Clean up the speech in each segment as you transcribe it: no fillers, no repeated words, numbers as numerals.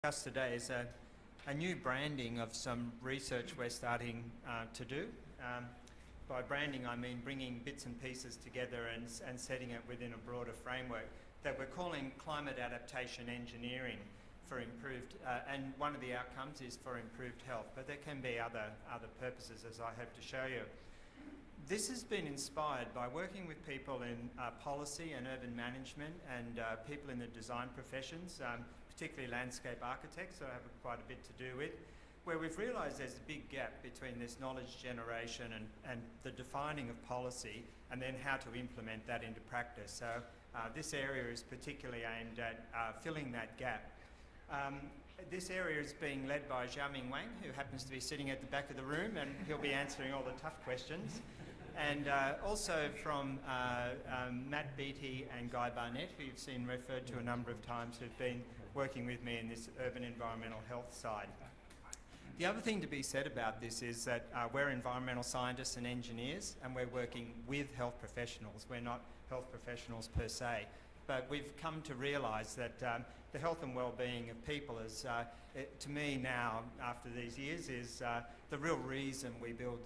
Discuss today is a new branding of some research we're starting to do. By branding, I mean bringing bits and pieces together and setting it within a broader framework that we're calling climate adaptation engineering for improved, and one of the outcomes is for improved health, but there can be other purposes, as I hope to show you. This has been inspired by working with people in policy and urban management and people in the design professions, particularly landscape architects, so I have quite a bit to do with, where we've realised there's a big gap between this knowledge generation and the defining of policy and then how to implement that into practice. So this area is particularly aimed at filling that gap. This area is being led by Xiaoming Wang, who happens to be sitting at the back of the room, and he'll be answering all the tough questions. And also from Matt Beattie and Guy Barnett, who you've seen referred to a number of times, who've been working with me in this urban environmental health side. The other thing to be said about this is that we're environmental scientists and engineers, and we're working with health professionals. We're not health professionals per se, but we've come to realise that the health and well-being of people is, to me now, after these years, is the real reason we build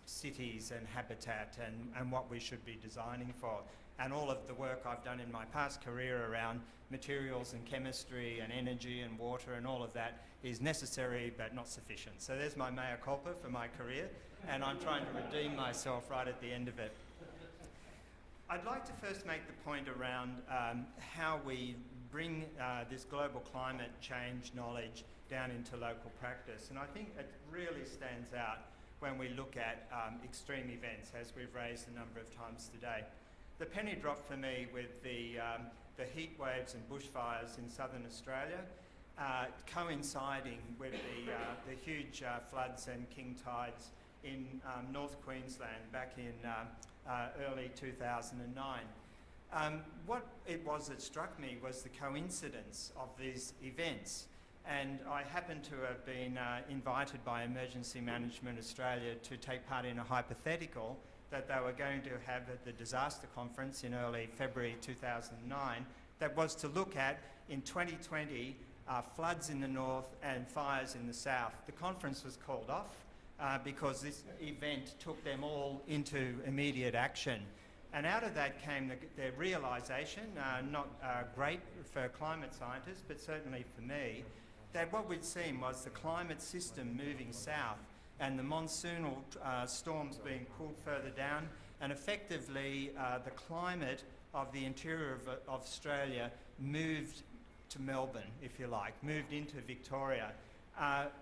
cities and habitat and what we should be designing for. And all of the work I've done in my past career around materials and chemistry and energy and water and all of that is necessary but not sufficient. So there's my mea culpa for my career, and I'm trying to redeem myself right at the end of it. I'd like to first make the point around how we bring this global climate change knowledge down into local practice. And I think it really stands out when we look at extreme events, as we've raised a number of times today. The penny dropped for me with the heat waves and bushfires in southern Australia, coinciding with the huge floods and king tides in North Queensland back in early 2009. What it was that struck me was the coincidence of these events. And I happened to have been invited by Emergency Management Australia to take part in a hypothetical that they were going to have at the disaster conference in early February 2009 that was to look at, in 2020, floods in the north and fires in the south. The conference was called off because this event took them all into immediate action. And out of that came the realisation, not great for climate scientists, but certainly for me, that what we'd seen was the climate system moving south and the monsoonal storms being pulled further down, and effectively the climate of the interior of Australia moved to Melbourne, if you like, moved into Victoria,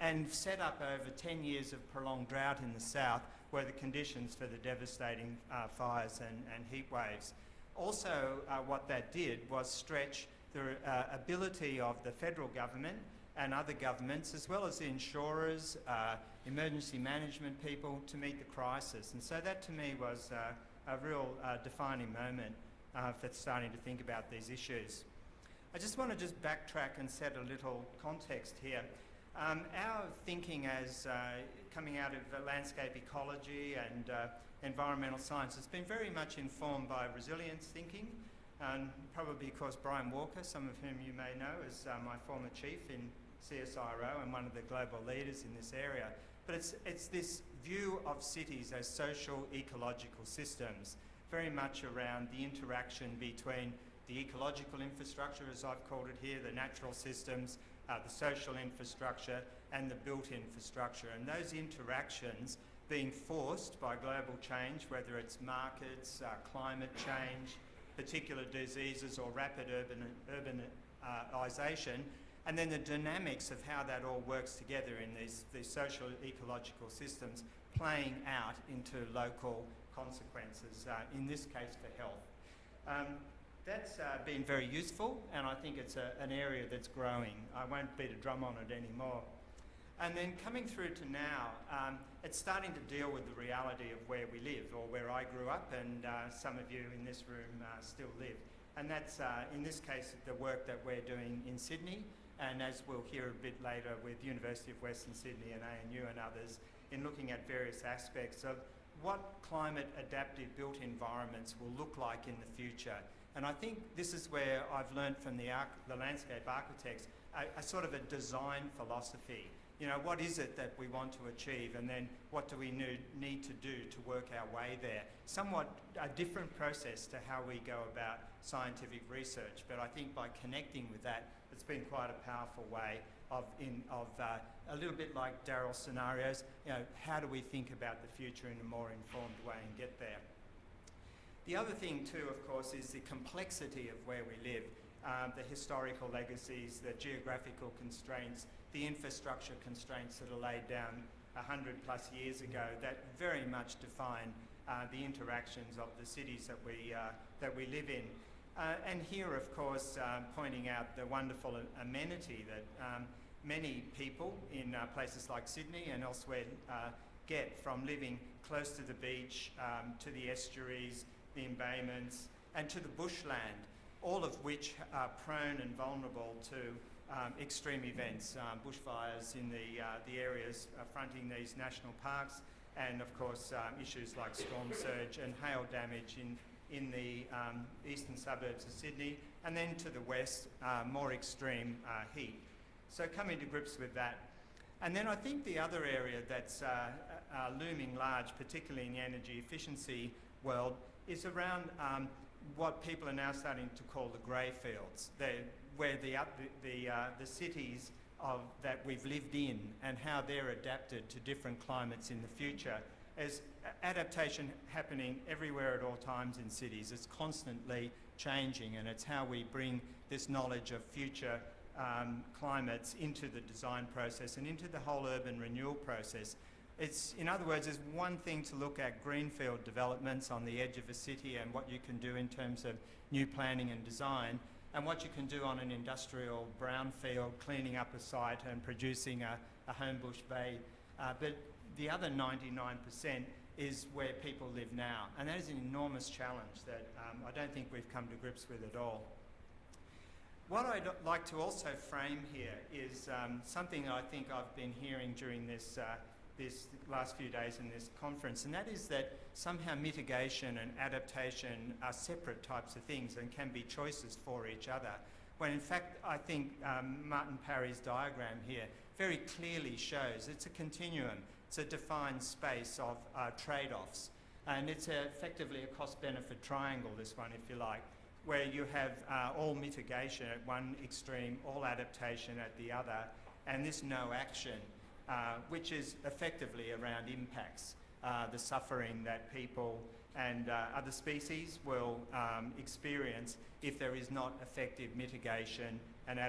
and set up over 10 years of prolonged drought in the south were the conditions for the devastating fires and heat waves. Also, what that did was stretch the ability of the federal government and other governments, as well as the insurers, emergency management people, to meet the crisis. And so that to me was a real defining moment for starting to think about these issues. I just want to just backtrack and set a little context here. Our thinking as coming out of landscape ecology and environmental science has been very much informed by resilience thinking, probably because Brian Walker, some of whom you may know, is my former chief in CSIRO and one of the global leaders in this area. But it's this view of cities as social ecological systems, very much around the interaction between the ecological infrastructure, as I've called it here, the natural systems, the social infrastructure and the built infrastructure, and those interactions being forced by global change, whether it's markets, climate change, particular diseases or rapid urbanisation, and then the dynamics of how that all works together in these social ecological systems playing out into local consequences, in this case for health. That's been very useful, and I think it's an area that's growing. I won't beat a drum on it anymore. And then coming through to now, it's starting to deal with the reality of where we live, or where I grew up, and some of you in this room still live. And that's, in this case, the work that we're doing in Sydney, and as we'll hear a bit later with University of Western Sydney and ANU and others, in looking at various aspects of what climate adaptive built environments will look like in the future. And I think this is where I've learned from the landscape architects a sort of a design philosophy. You know, what is it that we want to achieve, and then what do we need to do to work our way there? Somewhat a different process to how we go about scientific research, but I think by connecting with that, it's been quite a powerful way of a little bit like Daryl's scenarios. You know, how do we think about the future in a more informed way and get there? The other thing too, of course, is the complexity of where we live, the historical legacies, the geographical constraints, the infrastructure constraints that are laid down 100+ years ago that very much define the interactions of the cities that we live in. And here, of course, pointing out the wonderful amenity that many people in places like Sydney and elsewhere get from living close to the beach, to the estuaries, the embayments, and to the bushland, all of which are prone and vulnerable to extreme events, bushfires in the areas fronting these national parks, and of course issues like storm surge and hail damage in the eastern suburbs of Sydney, and then to the west, more extreme heat. So coming to grips with that. And then I think the other area that's looming large, particularly in the energy efficiency world, is around what people are now starting to call the grey fields, where the cities that we've lived in and how they're adapted to different climates in the future. As adaptation happening everywhere at all times in cities, it's constantly changing, and it's how we bring this knowledge of future climates into the design process and into the whole urban renewal process. It's, in other words, there's one thing to look at greenfield developments on the edge of a city and what you can do in terms of new planning and design, and what you can do on an industrial brownfield, cleaning up a site and producing a Homebush Bay. But the other 99% is where people live now, and that is an enormous challenge that I don't think we've come to grips with at all. What I'd like to also frame here is something I think I've been hearing during this last few days in this conference, and that is that somehow mitigation and adaptation are separate types of things and can be choices for each other, when in fact I think Martin Parry's diagram here very clearly shows it's a continuum, it's a defined space of trade-offs, and it's effectively a cost-benefit triangle, this one, if you like, where you have all mitigation at one extreme, all adaptation at the other, and this no action, which is effectively around impacts, the suffering that people and other species will experience if there is not effective mitigation and adaptation.